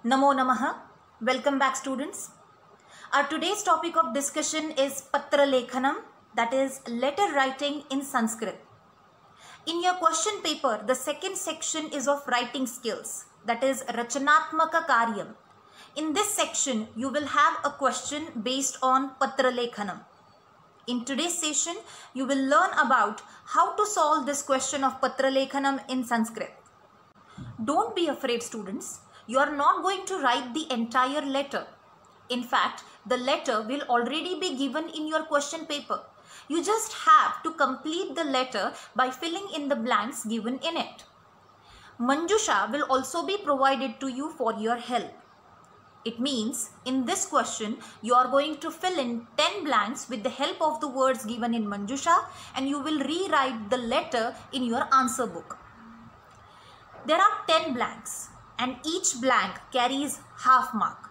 Namo Namaha. Welcome back, students. Our today's topic of discussion is Patra Lekhanam, that is letter writing in Sanskrit. In your question paper, the second section is of writing skills, that is Rachanatmaka Karyam. In this section, you will have a question based on Patra Lekhanam. In today's session, you will learn about how to solve this question of Patra Lekhanam in Sanskrit. Don't be afraid, students. You are not going to write the entire letter. In fact, the letter will already be given in your question paper. You just have to complete the letter by filling in the blanks given in it. Manjusha will also be provided to you for your help. It means in this question, you are going to fill in 10 blanks with the help of the words given in Manjusha, and you will rewrite the letter in your answer book. There are 10 blanks and each blank carries half mark.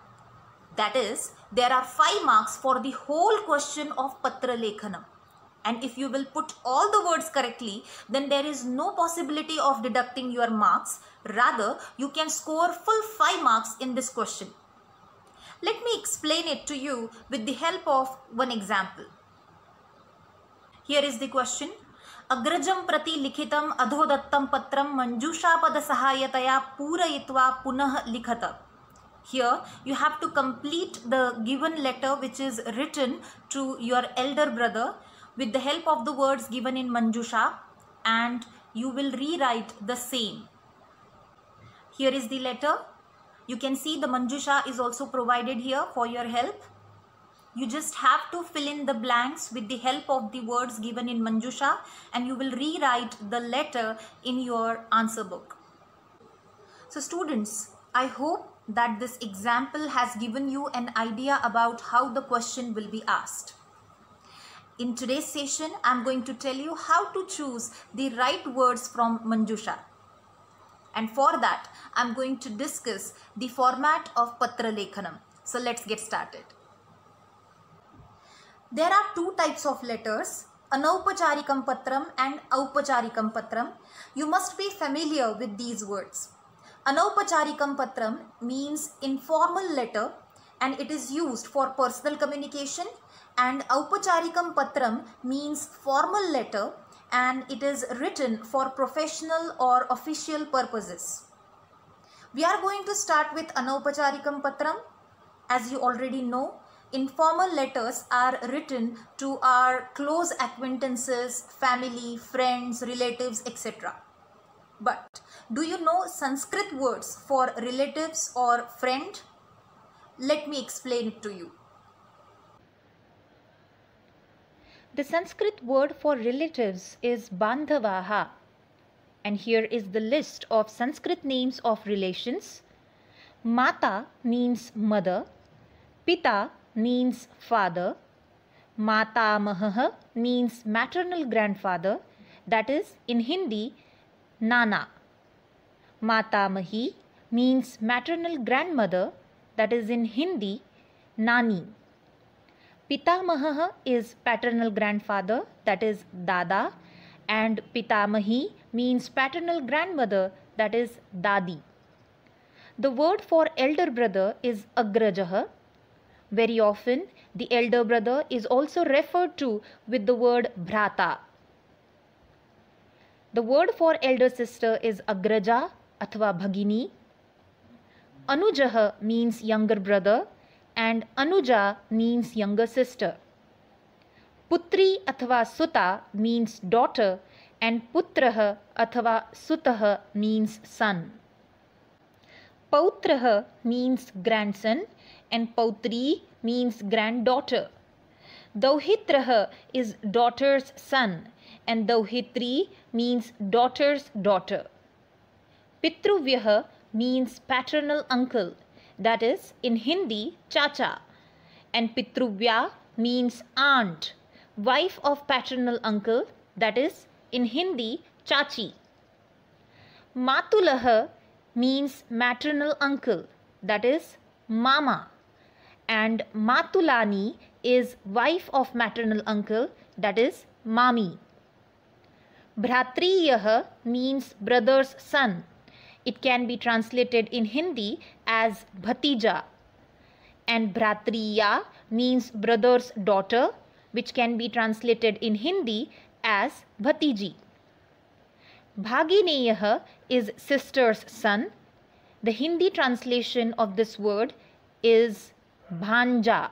That is, there are 5 marks for the whole question of Patra Lekhanam. And if you will put all the words correctly, then there is no possibility of deducting your marks. Rather, you can score full 5 marks in this question. Let me explain it to you with the help of one example. Here is the question. Agrajam prati likhitam adhodattam patram manjusha pada sahayataya purayitva punah likhata. Here you have to complete the given letter which is written to your elder brother with the help of the words given in Manjusha, and you will rewrite the same. Here is the letter. You can see the Manjusha is also provided here for your help. You just have to fill in the blanks with the help of the words given in Manjusha, and you will rewrite the letter in your answer book. So students, I hope that this example has given you an idea about how the question will be asked. In today's session, I am going to tell you how to choose the right words from Manjusha. And for that, I am going to discuss the format of Patra Lekhanam. So let's get started. There are 2 types of letters, Anaupacharikam Patram and Aupacharikam Patram. You must be familiar with these words. Anaupacharikam Patram means informal letter and it is used for personal communication, and Aupacharikam Patram means formal letter and it is written for professional or official purposes. We are going to start with Anaupacharikam Patram. As you already know, informal letters are written to our close acquaintances, family, friends, relatives, etc. But do you know Sanskrit words for relatives or friend? Let me explain it to you. The Sanskrit word for relatives is Bandhavaha, and here is the list of Sanskrit names of relations. Mata means mother, Pita means father, Matamaha means maternal grandfather, that is in Hindi Nana. Matamahi means maternal grandmother, that is in Hindi Nani. Pitamaha is paternal grandfather, that is Dada, and Pitamahi means paternal grandmother, that is Dadi. The word for elder brother is Agrajaha. Very often, the elder brother is also referred to with the word Bhrata. The word for elder sister is Agraja athva Bhagini. Anujaha means younger brother, and Anuja means younger sister. Putri athva Suta means daughter, and Putraha athva Sutaha means son. Pautraha means grandson, and Pautri means granddaughter. Dauhitraha is daughter's son, and Dauhitri means daughter's daughter. Pitruvyaha means paternal uncle, that is in Hindi Chacha, and Pitruvya means aunt, wife of paternal uncle, that is in Hindi Chachi. Matulaha means maternal uncle, that is Mama, and Matulani is wife of maternal uncle, that is Mami. Bhratriyaha means brother's son, It can be translated in Hindi as Bhatija. And Bhratriya means brother's daughter, which can be translated in Hindi as Bhatiji. Bhagineyah is sister's son. The Hindi translation of this word is Bhanja,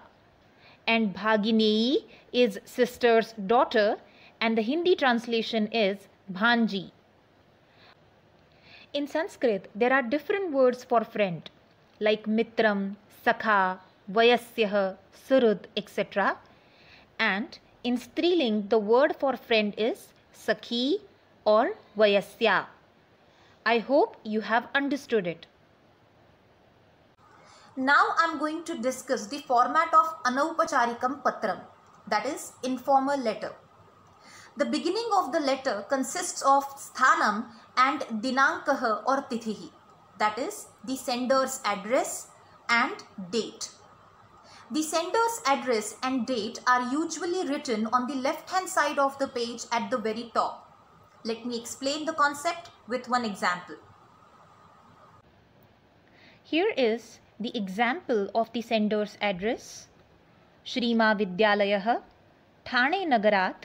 and Bhagineyi is sister's daughter, and the Hindi translation is Bhanji. In Sanskrit, there are different words for friend like Mitram, Sakha, Vayasyah, Surud, etc. And in Striling, the word for friend is Sakhi or Vayasya. I hope you have understood it. Now I am going to discuss the format of Anaupacharikam Patram, that is informal letter. The beginning of the letter consists of Sthanam and Dinankaha or Tithihi, that is the sender's address and date. The sender's address and date are usually written on the left hand side of the page at the very top. Let me explain the concept with one example. Here is the example of the sender's address. Shrima Vidyalayah, Thane Nagarat,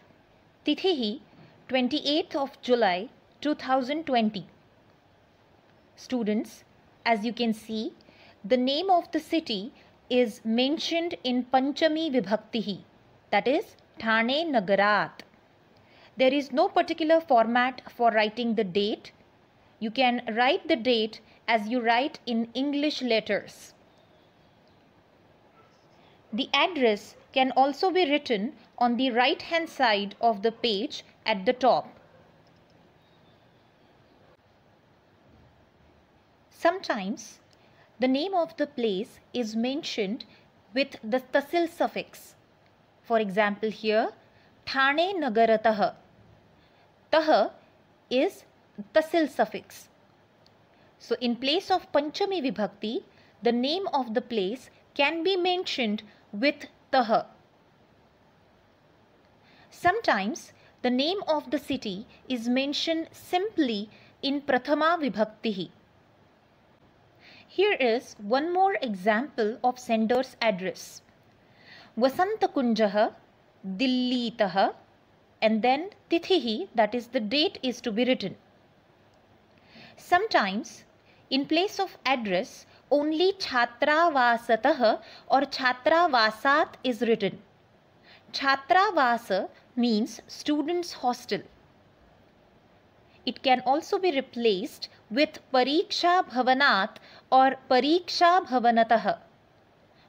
Tithihi 28th of July 2020. Students, as you can see, the name of the city is mentioned in Panchami Vibhaktihi, that is Thane Nagarat. There is no particular format for writing the date. You can write the date as you write in English letters. The address can also be written on the right hand side of the page at the top. Sometimes the name of the place is mentioned with the tasil suffix. For example, here Thane Nagaratah. Tah is tasil suffix. So in place of Panchami Vibhakti, the name of the place can be mentioned with Tah. Sometimes the name of the city is mentioned simply in Prathama Vibhaktihi. Here is one more example of sender's address. Vasantakunjah, Dillitah, and then Tithihi, that is the date, is to be written. Sometimes in place of address only Chhatravasatah or Chhatravasat is written. Chhatravasa means student's hostel. It can also be replaced with Pariksha Bhavanat or Pariksha Bhavanatah.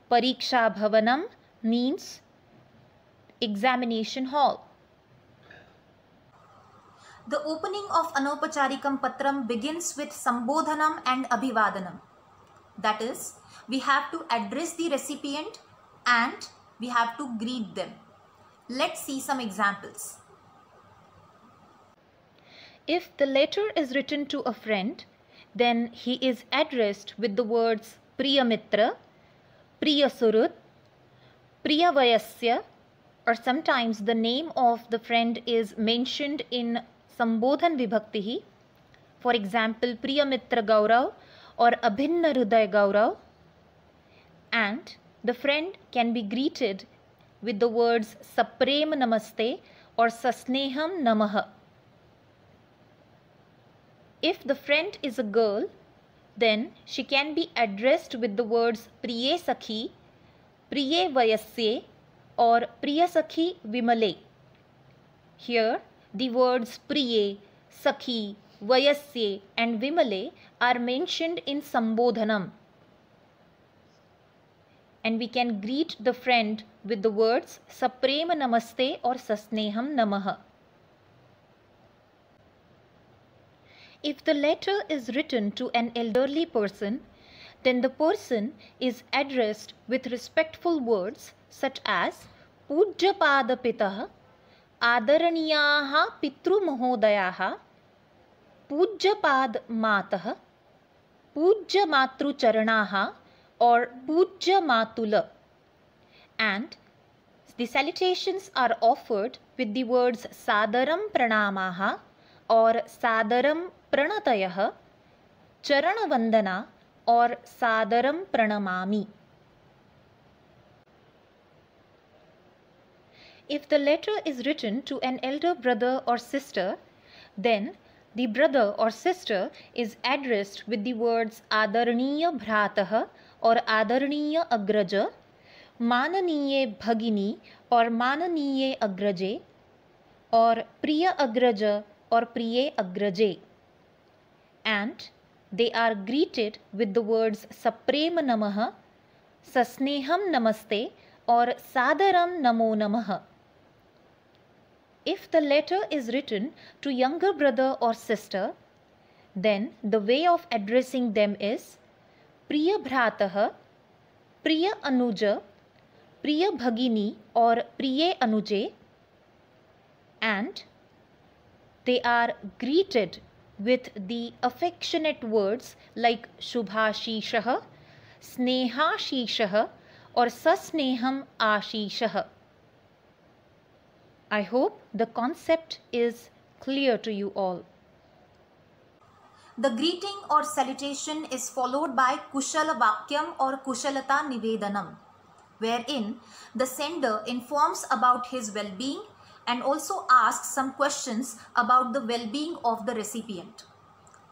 Pariksha Bhavanam means examination hall. The opening of Anaupacharikam Patram begins with Sambodhanam and Abhivadanam. That is, we have to address the recipient and we have to greet them. Let's see some examples. If the letter is written to a friend, then he is addressed with the words Priya Mitra, Priya Surut, Priya Vayasya, or sometimes the name of the friend is mentioned in Sambodhan Vibhaktihi. For example, Priya Mitra Gaurav or Abhinna Hriday Gaurav. And the friend can be greeted with the words Saprem Namaste or Sasneham Namaha. If the friend is a girl, then she can be addressed with the words Priye Sakhi, Priye Vayasye or Priya Sakhi Vimale. Here the words Priye, Sakhi, Vayasye and Vimale are mentioned in Sambodhanam. And we can greet the friend with the words Saprem Namaste or Sasneham Namaha. If the letter is written to an elderly person, then the person is addressed with respectful words such as Pujyapada Pitah, Adaraniyaha Pitru Mahodayaha, Pujyapad Matah, Pujya Matru Charanaha or Pujya Matula. And the salutations are offered with the words Sadaram Pranamaha or Sadaram Pranatayah, charanavandana or sadaram pranamami. If the letter is written to an elder brother or sister, then the brother or sister is addressed with the words Adaraniya Bhratah or Adaraniya Agraja, Mananiye Bhagini or Mananiye Agraje, or Priya Agraja or Priye Agraje. And they are greeted with the words Saprema Namaha, Sasneham Namaste or Sadaram Namo Namaha. If the letter is written to younger brother or sister, then the way of addressing them is Priya Bhratah, Priya Anuja, Priya Bhagini or Priye Anuje, and they are greeted with the affectionate words like Shubhashishah, Snehashishah or Sasneham Ashishah. I hope the concept is clear to you all. The greeting or salutation is followed by Kushala Vakyam or Kushalata Nivedanam, wherein the sender informs about his well-being and also asks some questions about the well-being of the recipient.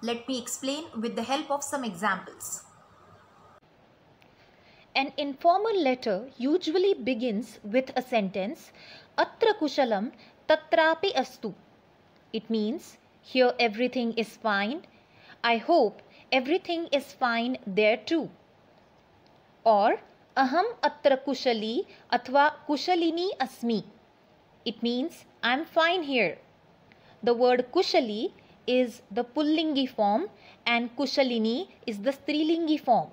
Let me explain with the help of some examples. An informal letter usually begins with a sentence Atra kushalam tatrapi astu. It means here everything is fine. I hope everything is fine there too. Or aham atra kushali athva kushalini asmi. It means I am fine here. The word kushali is the pullingi form and kushalini is the strilingi form.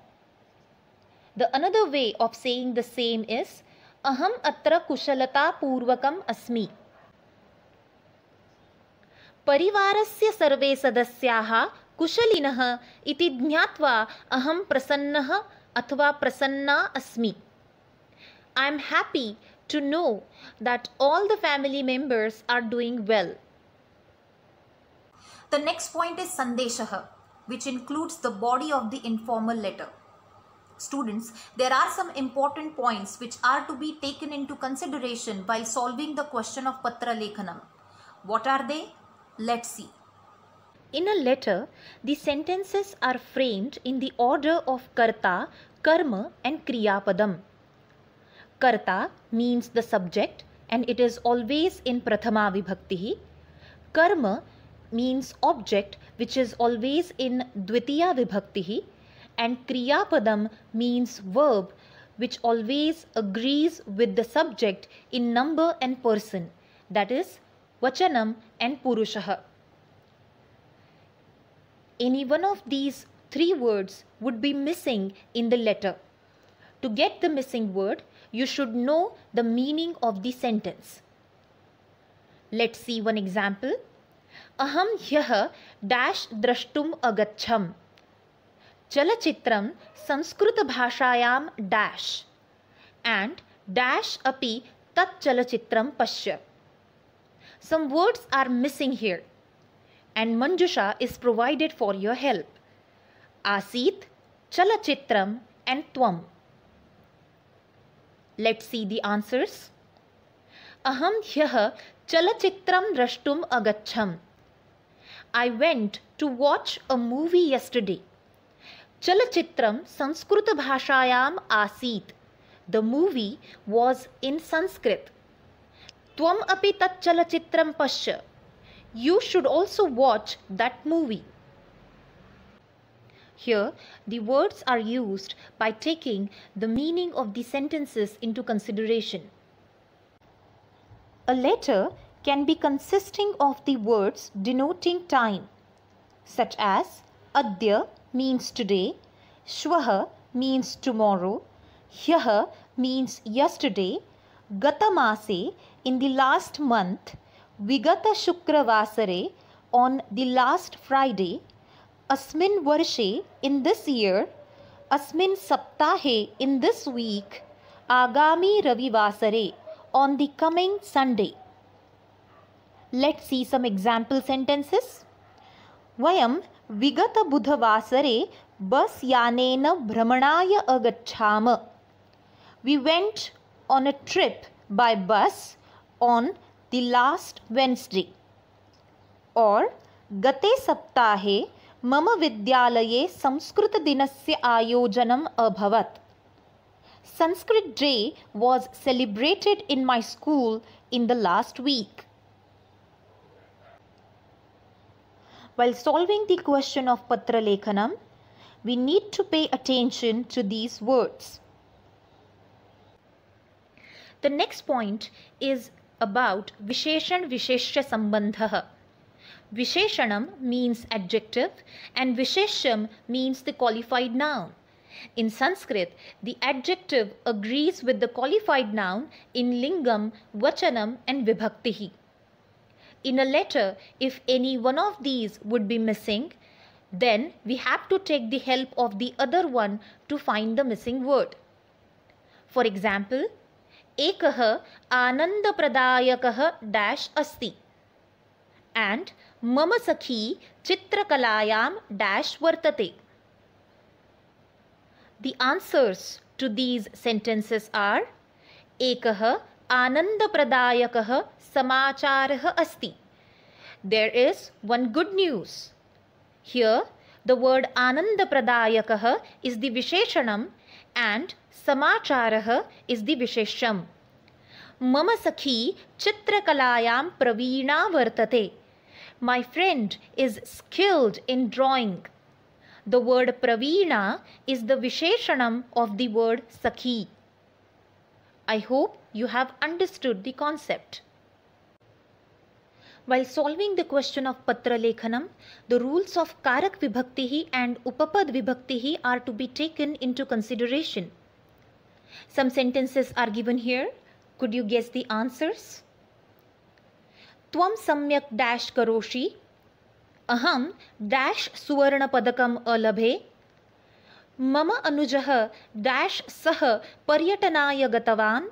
The another way of saying the same is aham atra kushalata purvakam asmi. Parivarasya sarve sadasyaha kushalinaha iti jnatva aham prasannaha athva prasanna asmi. I am happy to know that all the family members are doing well. The next point is Sandeshaha, which includes the body of the informal letter. Students, there are some important points which are to be taken into consideration while solving the question of Patra Lekhanam. What are they? Let's see. In a letter, the sentences are framed in the order of Karta, Karma and Kriyapadam. Karta means the subject and it is always in Prathama Vibhakti. Karma means object which is always in Dvitiya Vibhakti. And Kriyapadam means verb which always agrees with the subject in number and person, that is Vachanam and Purushaha. Any one of these three words would be missing in the letter. To get the missing word, you should know the meaning of the sentence. Let's see one example. Aham hyaha dash drashtum agachham. Chalachitram Sanskrit bhashayam dash and dash api tat chalachitram pashya. Some words are missing here and Manjusha is provided for your help. Asit, Chalachitram and Tvam. Let's see the answers. Aham hyaha Chalachitram drashtum agachham. I went to watch a movie yesterday. Chalachitram Sanskrit bhashayam asit. The movie was in Sanskrit. Tvam api tat chalachitram pashya. You should also watch that movie. Here, the words are used by taking the meaning of the sentences into consideration. A letter can be consisting of the words denoting time, such as Adya means today, Shvaha means tomorrow, Hyaha means yesterday, Gatamase in the last month, Vigata Shukravasare on the last Friday, Asmin Varshe in this year, Asmin Saptahe in this week, Agami Ravivasare on the coming Sunday. Let's see some example sentences. Vayam विगत बुधवासरे बस यानेन भ्रमणाय अगच्छाम. We went on a trip by bus on the last Wednesday. और गते सप्ताहे मम विद्यालये संस्कृतदिनस्य आयोजनम् अभवत्. Sanskrit Day was celebrated in my school in the last week. While solving the question of Patra Lekhanam, we need to pay attention to these words. The next point is about Visheshan Visheshya Sambandha. Visheshanam means adjective and Vishesham means the qualified noun. In Sanskrit, the adjective agrees with the qualified noun in lingam, vachanam and vibhaktihi. In a letter, if any one of these would be missing, then we have to take the help of the other one to find the missing word. For example, ekah anandapradayakah dash asti and mama sakhi chitrakalayam dash vartate. The answers to these sentences are ekah anandapradayakah samacharah asti. There is one good news. Here the word anandapradayakah is the visheshanam and samacharah is the vishesham. Mama sakhi chitrakalayam praveena vartate. My friend is skilled in drawing. The word praveena is the visheshanam of the word sakhi. I hope you have understood the concept. While solving the question of Patra Lekhanam, the rules of Karak Vibhaktihi and Upapad Vibhaktihi are to be taken into consideration. Some sentences are given here. Could you guess the answers? Tvam samyak dash karoshi. Aham dash suvarna padakam alabhe. Mama anujah dash sah paryatanaya gatavan.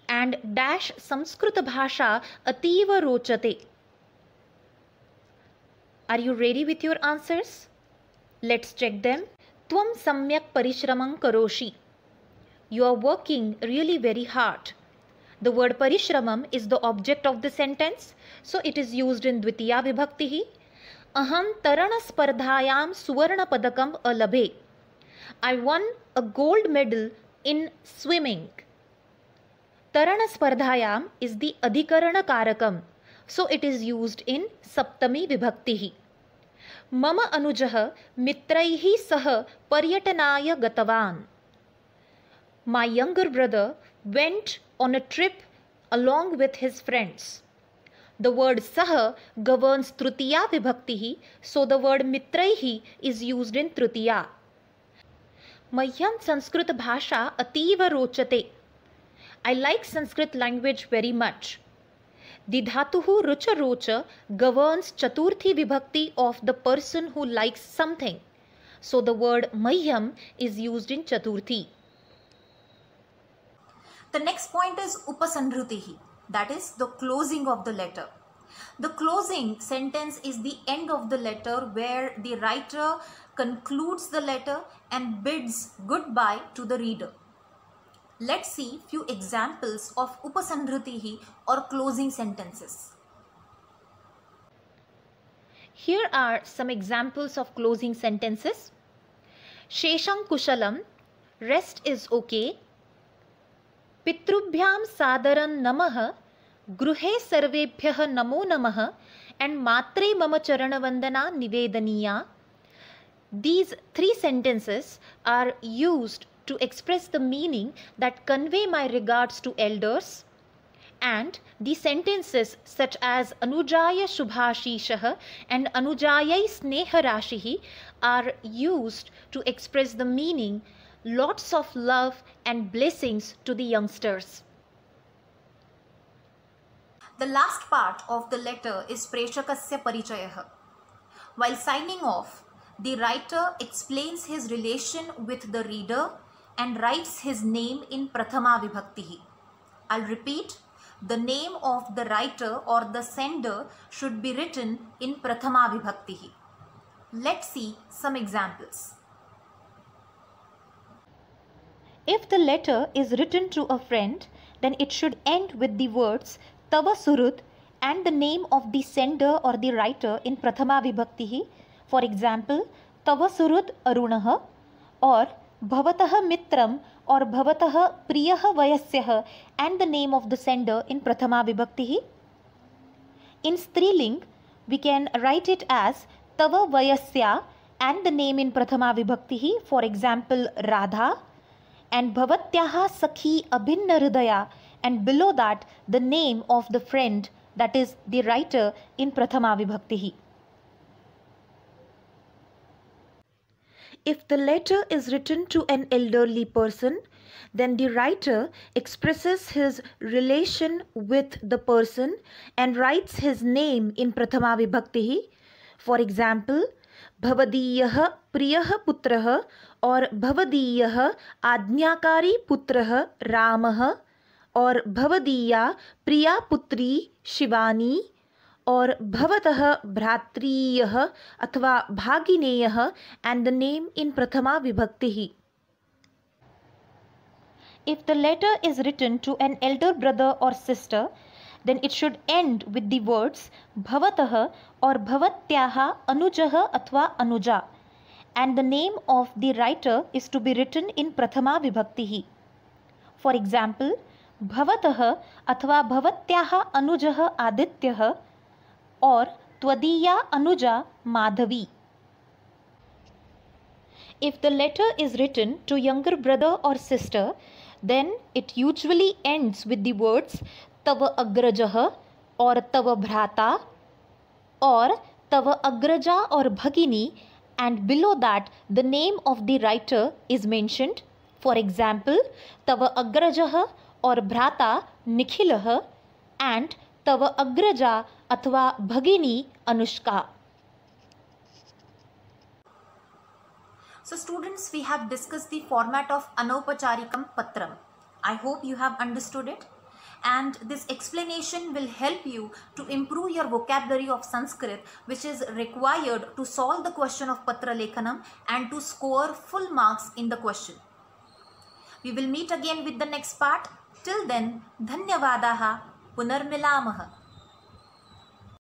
And dash Samskrita bhasha ativa rochate. Are you ready with your answers? Let's check them. Tvam samyak parishramam karoshi. You are working really very hard. The word parishramam is the object of the sentence, so it is used in Dvitiya Vibhaktihi. Aham tarana spardhayam suvarna padakam alabhe. I won a gold medal in swimming. Tarana spardhayam is the adhikarana karakam, so it is used in Saptami Vibhaktihi. Mama anujah mitraihi sah paryatanaya gatavan. My younger brother went on a trip along with his friends. The word sah governs Tritiya Vibhaktihi, so the word mitraihi is used in Tritiya. Mahyam Sanskrit bhasha ativa rochate. I like Sanskrit language very much. The dhatuhu rucha rocha governs Chaturthi Vibhakti of the person who likes something. So the word Mahyam is used in Chaturthi. The next point is Upasandhrutihi, that is the closing of the letter. The closing sentence is the end of the letter where the writer concludes the letter and bids goodbye to the reader. Let's see few examples of Upasandhrutihi or closing sentences. Here are some examples of closing sentences. Shesham kushalam, rest is okay. Pitrubhyam sadaran namah, gruhe sarvebhyah namo namah, and matre mama charanavandana nivedaniya. These three sentences are used to express the meaning that convey my regards to elders, and the sentences such as Anujaya Shubhashishah and Anujayai Sneharashihi are used to express the meaning lots of love and blessings to the youngsters. The last part of the letter is Preshakasya Parichayah. While signing off, the writer explains his relation with the reader and writes his name in Prathama Vibhaktihi. I'll repeat, the name of the writer or the sender should be written in Prathama Vibhaktihi. Let's see some examples. If the letter is written to a friend, then it should end with the words Tava Surud and the name of the sender or the writer in Prathama Vibhaktihi. For example, Tava Surud Arunah, or Bhavatah Mitram or Bhavatah Priyah Vayasyah and the name of the sender in Prathama Vibhaktihi. In Striling, we can write it as Tava Vayasya and the name in Prathama Vibhaktihi, for example Radha, and Bhavatyaha Sakhi Abhinna Hridaya, and below that the name of the friend, that is the writer in Prathama Vibhaktihi. If the letter is written to an elderly person, then the writer expresses his relation with the person and writes his name in Prathama Vibhaktihi. For example, Bhavadiyah Priyah Putrah or Bhavadiyah Ajñakari Putrah Ramah or Bhavadiya Priya Putri Shivani or Bhavatah Bhratriyah अथवा Bhagineyah and the name in Prathama Vibhaktihi. If the letter is written to an elder brother or sister, then it should end with the words Bhavatah or Bhavatyaha Anujah athva Anuja, and the name of the writer is to be written in Prathama Vibhaktihi. For example, Bhavatah athva Bhavatyaha Anujah Adityah or Tvadiya Anuja Madhavi. If the letter is written to younger brother or sister, then it usually ends with the words Tava Agrajah or Tava Bhrata or Tava Agraja or Bhagini, and below that the name of the writer is mentioned. For example, Tava Agrajah or Bhrata Nikhilah and Tava Agraja athva Bhagini Anushka. So students, we have discussed the format of Anaupacharikam Patram. I hope you have understood it, and this explanation will help you to improve your vocabulary of Sanskrit, which is required to solve the question of Patra Lekhanam and to score full marks in the question. We will meet again with the next part. Till then, Dhanyavadaha, Punarmilamaha.